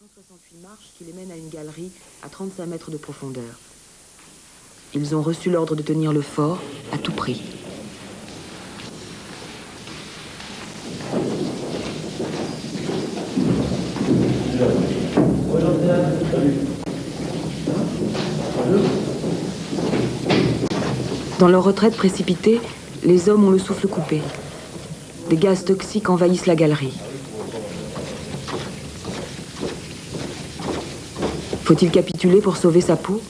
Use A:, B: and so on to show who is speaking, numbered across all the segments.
A: 168 marches qui les mènent à une galerie à 35 mètres de profondeur. Ils ont reçu l'ordre de tenir le fort à tout prix. Dans leur retraite précipitée, les hommes ont le souffle coupé. Des gaz toxiques envahissent la galerie. Faut-il capituler pour sauver sa peau?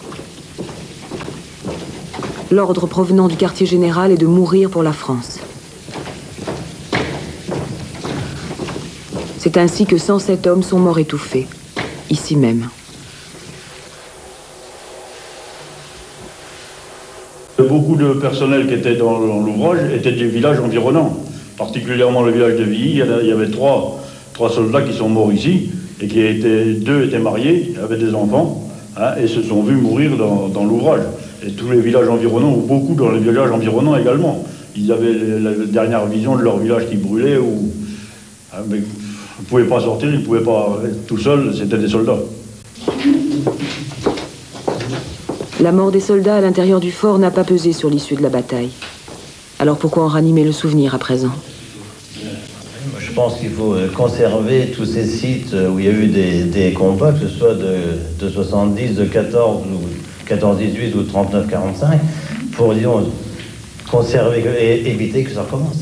A: L'ordre provenant du quartier général est de mourir pour la France. C'est ainsi que 107 hommes sont morts étouffés, ici même.
B: Beaucoup de personnel qui était dans l'ouvrage étaient des villages environnants, particulièrement le village de Villy. Il y avait trois soldats qui sont morts ici, et deux étaient mariés, avaient des enfants, hein, et se sont vus mourir dans l'ouvrage. Et tous les villages environnants, ou beaucoup dans les villages environnants également. Ils avaient la dernière vision de leur village qui brûlait, mais ils ne pouvaient pas sortir, ils ne pouvaient pas être tout seuls, c'était des soldats.
A: La mort des soldats à l'intérieur du fort n'a pas pesé sur l'issue de la bataille. Alors pourquoi en ranimer le souvenir à présent?
C: Je pense qu'il faut conserver tous ces sites où il y a eu des combats, que ce soit de 70, de 14, ou 14-18 ou 39-45, pour, disons, conserver et éviter que ça recommence.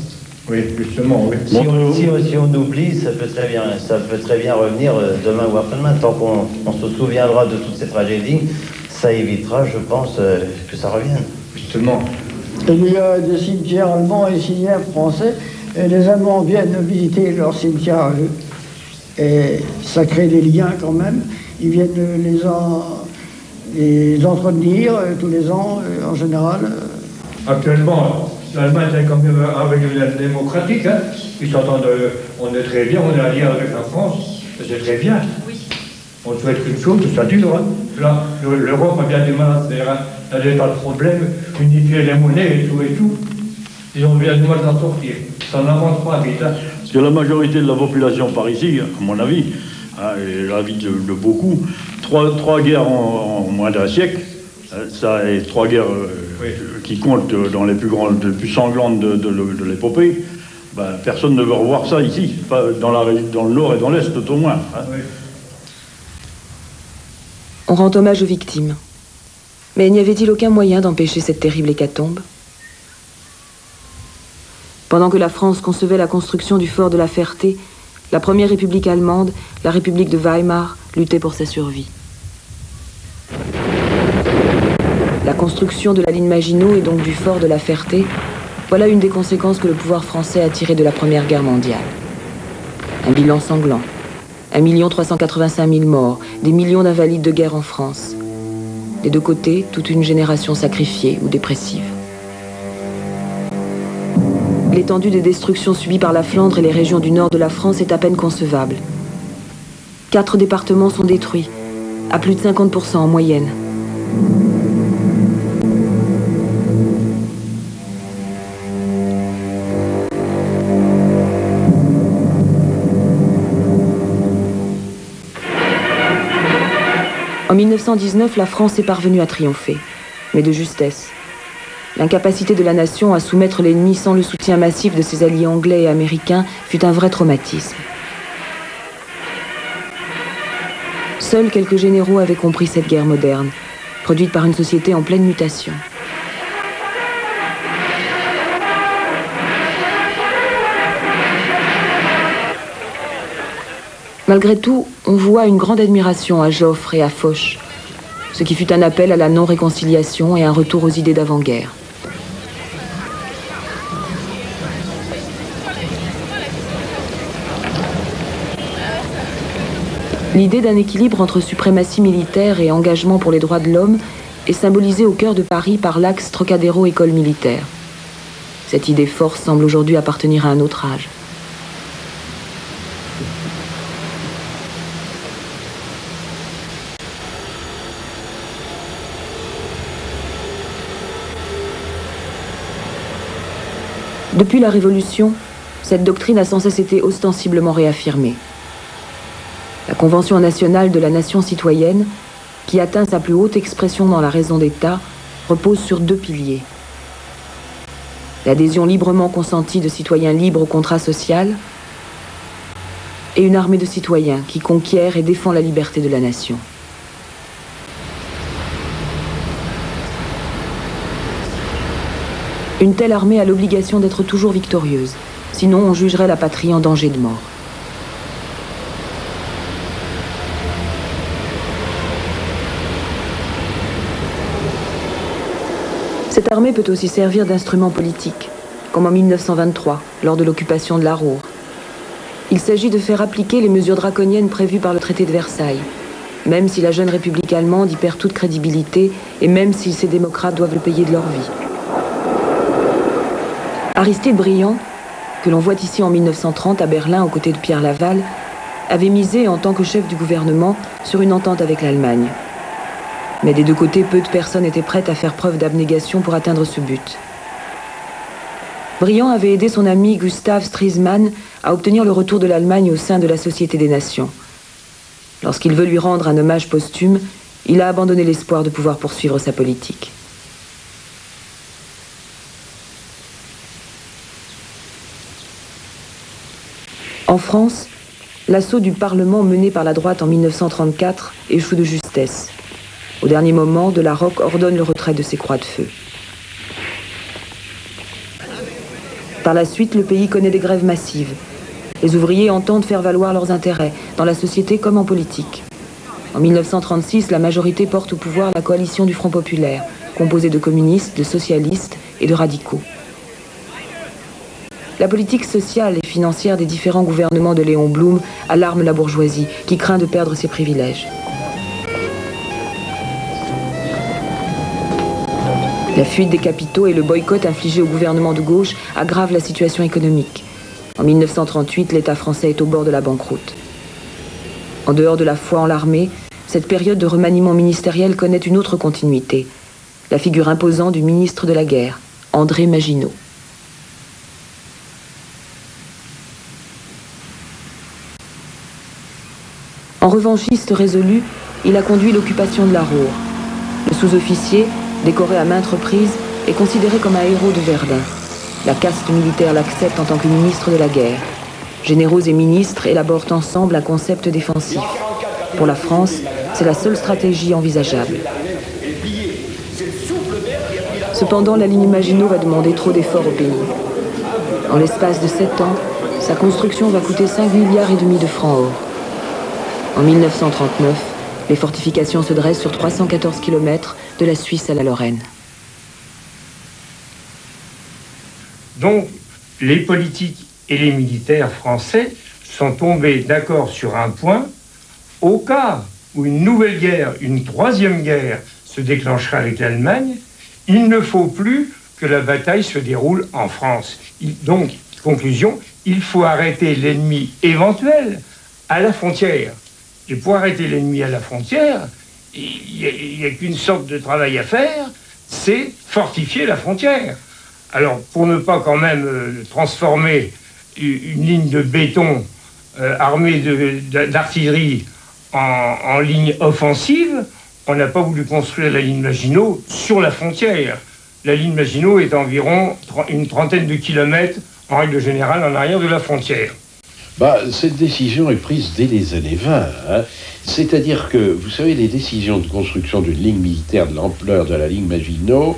B: Oui, justement, oui.
C: Si on oublie, ça peut très bien revenir demain ou après-demain. Tant qu'on se souviendra de toutes ces tragédies, ça évitera, je pense, que ça revienne.
B: Justement.
D: Il y a des cimetières allemands et des cimetières français, et les Allemands viennent visiter leurs cimetières à eux. Et ça crée des liens quand même. Ils viennent les entretenir tous les ans, en général.
E: Actuellement, l'Allemagne est quand même avec la démocratique. Hein. Ils s'entendent, on est très bien, on est alliés avec la France, c'est très bien. Oui. On souhaite qu'une chose, ça dure. Hein. Là, l'Europe a bien du mal, c'est-à-dire, il n'y a pas de problème, unifier les monnaies et tout. Ils ont bien du mal d'en sortir. Ça n'avance pas vite. Hein.
B: Parce que la majorité de la population par ici, à mon avis, hein, et l'avis de beaucoup, trois guerres en moins d'un siècle, ça est trois guerres oui, qui comptent dans les plus sanglantes de l'épopée. Ben, personne ne veut revoir ça ici, pas dans le nord et dans l'est tout au moins. Hein. Oui.
A: On rend hommage aux victimes. Mais n'y avait-il aucun moyen d'empêcher cette terrible hécatombe? Pendant que la France concevait la construction du fort de la Ferté, la première république allemande, la République de Weimar, luttait pour sa survie. La construction de la ligne Maginot et donc du fort de la Ferté, voilà une des conséquences que le pouvoir français a tirées de la Première Guerre mondiale. Un bilan sanglant. 1 385 000 morts, des millions d'invalides de guerre en France. Des deux côtés, toute une génération sacrifiée ou dépressive. L'étendue des destructions subies par la Flandre et les régions du nord de la France est à peine concevable. 4 départements sont détruits, à plus de 50% en moyenne. En 1919, la France est parvenue à triompher, mais de justesse. L'incapacité de la nation à soumettre l'ennemi sans le soutien massif de ses alliés anglais et américains fut un vrai traumatisme. Seuls quelques généraux avaient compris cette guerre moderne, produite par une société en pleine mutation. Malgré tout, on voit une grande admiration à Joffre et à Foch, ce qui fut un appel à la non-réconciliation et un retour aux idées d'avant-guerre. L'idée d'un équilibre entre suprématie militaire et engagement pour les droits de l'homme est symbolisée au cœur de Paris par l'axe Trocadéro-École militaire. Cette idée forte semble aujourd'hui appartenir à un autre âge. Depuis la Révolution, cette doctrine a sans cesse été ostensiblement réaffirmée. La Convention nationale de la nation citoyenne, qui atteint sa plus haute expression dans la raison d'État, repose sur deux piliers. L'adhésion librement consentie de citoyens libres au contrat social et une armée de citoyens qui conquiert et défend la liberté de la nation. Une telle armée a l'obligation d'être toujours victorieuse, sinon on jugerait la patrie en danger de mort. Cette armée peut aussi servir d'instrument politique, comme en 1923, lors de l'occupation de la Ruhr. Il s'agit de faire appliquer les mesures draconiennes prévues par le traité de Versailles, même si la jeune République allemande y perd toute crédibilité et même si ces démocrates doivent le payer de leur vie. Aristide Briand, que l'on voit ici en 1930 à Berlin aux côtés de Pierre Laval, avait misé en tant que chef du gouvernement sur une entente avec l'Allemagne. Mais des deux côtés, peu de personnes étaient prêtes à faire preuve d'abnégation pour atteindre ce but. Briand avait aidé son ami Gustav Stresemann à obtenir le retour de l'Allemagne au sein de la Société des Nations. Lorsqu'il veut lui rendre un hommage posthume, il a abandonné l'espoir de pouvoir poursuivre sa politique. En France, l'assaut du Parlement mené par la droite en 1934 échoue de justesse. Au dernier moment, de la Rocque ordonne le retrait de ses croix de feu. Par la suite, le pays connaît des grèves massives. Les ouvriers entendent faire valoir leurs intérêts, dans la société comme en politique. En 1936, la majorité porte au pouvoir la coalition du Front populaire, composée de communistes, de socialistes et de radicaux. La politique sociale et financière des différents gouvernements de Léon Blum alarme la bourgeoisie, qui craint de perdre ses privilèges. La fuite des capitaux et le boycott infligé au gouvernement de gauche aggravent la situation économique. En 1938, l'État français est au bord de la banqueroute. En dehors de la foi en l'armée, cette période de remaniement ministériel connaît une autre continuité. La figure imposante du ministre de la Guerre, André Maginot. En revanchiste résolu, il a conduit l'occupation de la Ruhr. Le sous-officier, décoré à maintes reprises, est considéré comme un héros de Verdun. La caste militaire l'accepte en tant que ministre de la guerre. Généraux et ministres élaborent ensemble un concept défensif. Pour la France, c'est la seule stratégie envisageable. Cependant, la ligne Maginot va demander trop d'efforts au pays. En l'espace de 7 ans, sa construction va coûter 5,5 milliards de francs or. En 1939, les fortifications se dressent sur 314 km de la Suisse à la Lorraine.
E: Donc, les politiques et les militaires français sont tombés d'accord sur un point. Au cas où une nouvelle guerre, une troisième guerre, se déclenchera avec l'Allemagne, il ne faut plus que la bataille se déroule en France. Donc, conclusion, il faut arrêter l'ennemi éventuel à la frontière. Et pour arrêter l'ennemi à la frontière, il n'y a qu'une sorte de travail à faire, c'est fortifier la frontière. Alors, pour ne pas quand même transformer une ligne de béton armée d'artillerie en ligne offensive, on n'a pas voulu construire la ligne Maginot sur la frontière. La ligne Maginot est environ une trentaine de kilomètres, en règle générale, en arrière de la frontière.
F: Cette décision est prise dès les années 20. Hein. C'est-à-dire que, vous savez, les décisions de construction d'une ligne militaire de l'ampleur de la ligne Maginot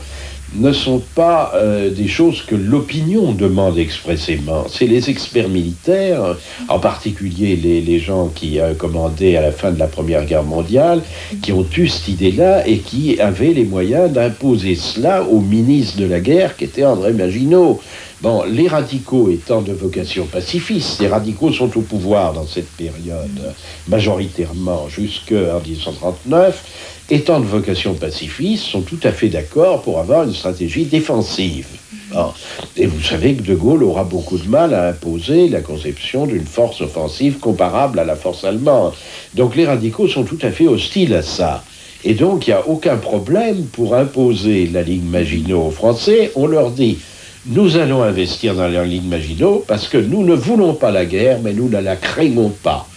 F: ne sont pas des choses que l'opinion demande expressément. C'est les experts militaires, en particulier les gens qui commandaient à la fin de la Première Guerre mondiale, qui ont eu cette idée-là et qui avaient les moyens d'imposer cela au ministre de la guerre, qui était André Maginot. Bon, les radicaux étant de vocation pacifiste, les radicaux sont au pouvoir dans cette période, majoritairement jusqu'en 1939, étant de vocation pacifiste, sont tout à fait d'accord pour avoir une stratégie défensive. Bon. Et vous savez que De Gaulle aura beaucoup de mal à imposer la conception d'une force offensive comparable à la force allemande. Donc les radicaux sont tout à fait hostiles à ça. Et donc il n'y a aucun problème pour imposer la ligne Maginot aux Français. On leur dit: nous allons investir dans la ligne Maginot parce que nous ne voulons pas la guerre, mais nous ne la craignons pas.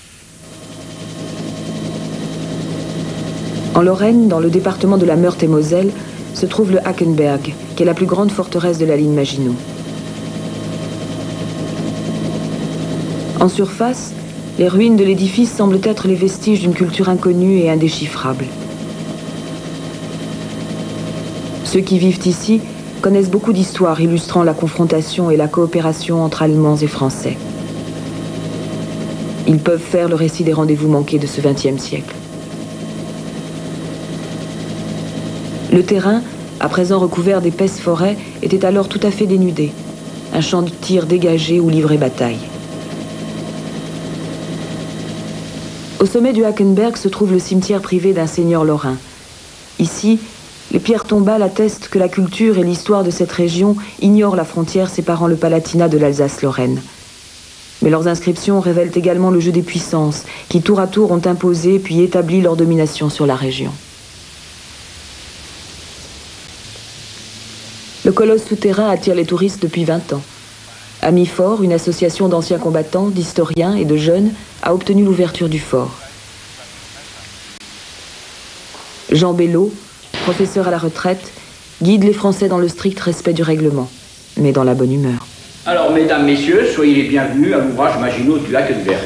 A: En Lorraine, dans le département de la Meurthe-et-Moselle, se trouve le Hackenberg, qui est la plus grande forteresse de la ligne Maginot. En surface, les ruines de l'édifice semblent être les vestiges d'une culture inconnue et indéchiffrable. Ceux qui vivent ici connaissent beaucoup d'histoires illustrant la confrontation et la coopération entre Allemands et Français. Ils peuvent faire le récit des rendez-vous manqués de ce XXe siècle. Le terrain, à présent recouvert d'épaisses forêts, était alors tout à fait dénudé. Un champ de tir dégagé où livrer bataille. Au sommet du Hackenberg se trouve le cimetière privé d'un seigneur lorrain. Ici, les pierres tombales attestent que la culture et l'histoire de cette région ignorent la frontière séparant le Palatinat de l'Alsace-Lorraine. Mais leurs inscriptions révèlent également le jeu des puissances qui, tour à tour, ont imposé puis établi leur domination sur la région. Le colosse souterrain attire les touristes depuis 20 ans. Ami Fort, une association d'anciens combattants, d'historiens et de jeunes, a obtenu l'ouverture du fort. Jean Bello, professeur à la retraite, guide les Français dans le strict respect du règlement, mais dans la bonne humeur.
G: Alors, mesdames, messieurs, soyez les bienvenus à l'ouvrage Maginot du Hackenberg.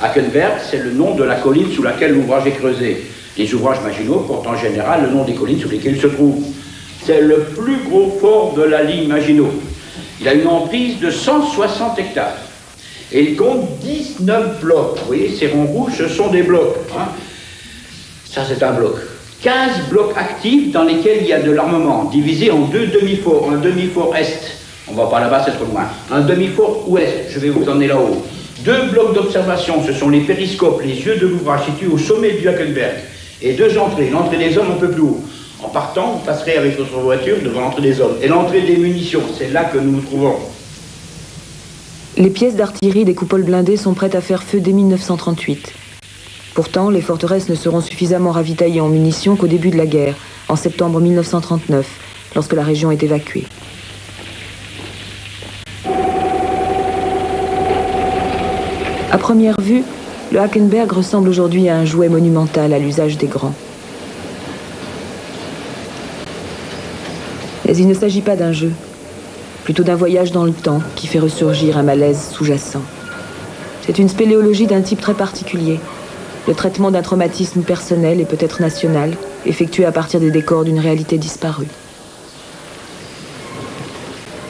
G: Hackenberg, c'est le nom de la colline sous laquelle l'ouvrage est creusé. Les ouvrages Maginot portent en général le nom des collines sous lesquelles ils se trouvent. C'est le plus gros fort de la ligne Maginot. Il a une emprise de 160 hectares. Et il compte 19 blocs. Vous voyez, ces ronds rouges, ce sont des blocs. Hein. Ça, c'est un bloc. 15 blocs actifs dans lesquels il y a de l'armement, divisé en 2 demi-forts. Un demi-fort est, on va pas là-bas, c'est trop loin. Un demi-fort ouest, je vais vous emmener là-haut. 2 blocs d'observation, ce sont les périscopes, les yeux de l'ouvrage situés au sommet du Hackenberg. Et 2 entrées, l'entrée des hommes un peu plus haut. En partant, vous passerez avec votre voiture devant l'entrée des hommes. Et l'entrée des munitions, c'est là que nous nous trouvons.
A: Les pièces d'artillerie des coupoles blindées sont prêtes à faire feu dès 1938. Pourtant, les forteresses ne seront suffisamment ravitaillées en munitions qu'au début de la guerre, en septembre 1939, lorsque la région est évacuée. À première vue, le Hackenberg ressemble aujourd'hui à un jouet monumental à l'usage des grands. Mais il ne s'agit pas d'un jeu, plutôt d'un voyage dans le temps qui fait ressurgir un malaise sous-jacent. C'est une spéléologie d'un type très particulier, le traitement d'un traumatisme personnel et peut-être national, effectué à partir des décors d'une réalité disparue.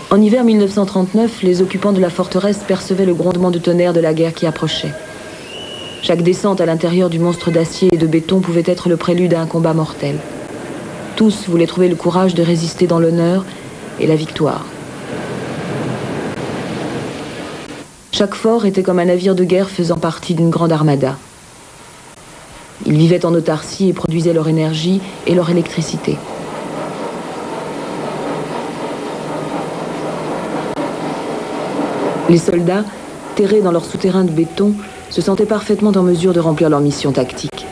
A: En hiver 1939, les occupants de la forteresse percevaient le grondement de tonnerre de la guerre qui approchait. Chaque descente à l'intérieur du monstre d'acier et de béton pouvait être le prélude à un combat mortel. Tous voulaient trouver le courage de résister dans l'honneur et la victoire. Chaque fort était comme un navire de guerre faisant partie d'une grande armada. Ils vivaient en autarcie et produisaient leur énergie et leur électricité. Les soldats, terrés dans leur souterrain de béton, se sentaient parfaitement en mesure de remplir leur mission tactique,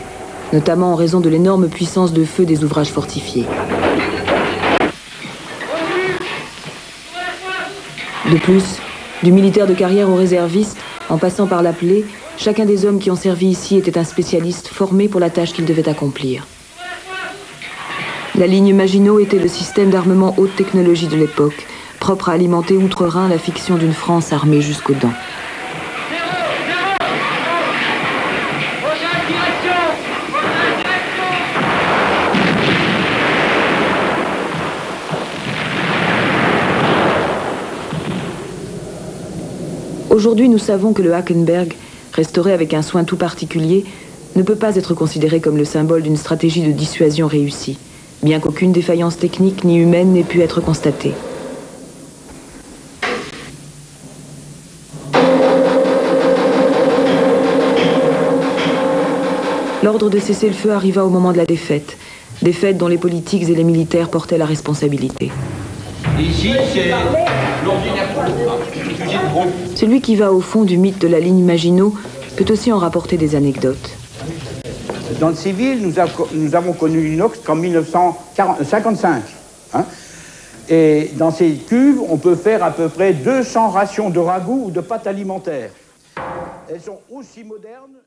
A: notamment en raison de l'énorme puissance de feu des ouvrages fortifiés. De plus, du militaire de carrière au réserviste, en passant par l'appelé, chacun des hommes qui ont servi ici était un spécialiste formé pour la tâche qu'il devait accomplir. La ligne Maginot était le système d'armement haute technologie de l'époque, propre à alimenter outre-Rhin la fiction d'une France armée jusqu'aux dents. Aujourd'hui, nous savons que le Hackenberg, restauré avec un soin tout particulier, ne peut pas être considéré comme le symbole d'une stratégie de dissuasion réussie, bien qu'aucune défaillance technique ni humaine n'ait pu être constatée. L'ordre de cessez-le-feu arriva au moment de la défaite, défaite dont les politiques et les militaires portaient la responsabilité.
G: Ici, c'est l'ordinaire groupe.
A: Celui qui va au fond du mythe de la ligne Maginot peut aussi en rapporter des anecdotes.
H: Dans le civil, nous avons connu l'inox qu'en 1955. Hein, et dans ces cuves, on peut faire à peu près 200 rations de ragoût ou de pâtes alimentaires. Elles sont aussi modernes.